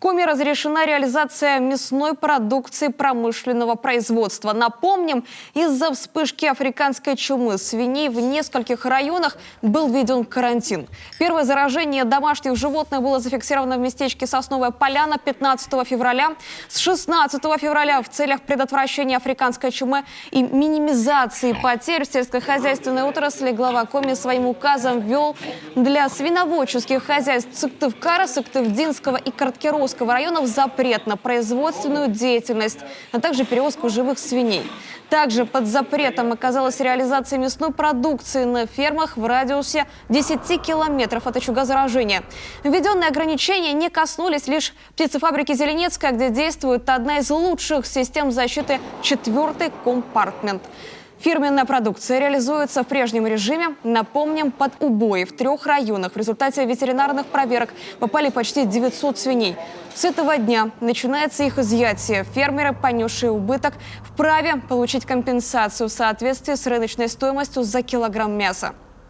Коми разрешена реализация мясной продукции промышленного производства. Напомним, из-за вспышки африканской чумы свиней в нескольких районах был введен карантин. Первое заражение домашних животных было зафиксировано в местечке Сосновая Поляна 15 февраля. С 16 февраля в целях предотвращения африканской чумы и минимизации потерь в сельскохозяйственной отрасли глава Коми своим указом ввел для свиноводческих хозяйств Сыктывкара, Сыктывдинского и Карткеровского районов запрет на производственную деятельность, а также перевозку живых свиней. Также под запретом оказалась реализация мясной продукции на фермах в радиусе 10 километров от очага заражения. Введенные ограничения не коснулись лишь птицефабрики «Зеленецкая», где действует одна из лучших систем защиты «4-й компартмент». Фирменная продукция реализуется в прежнем режиме. Напомним, под убои в 3 районах в результате ветеринарных проверок попали почти 900 свиней. С этого дня начинается их изъятие. Фермеры, понесшие убыток, вправе получить компенсацию в соответствии с рыночной стоимостью за килограмм мяса.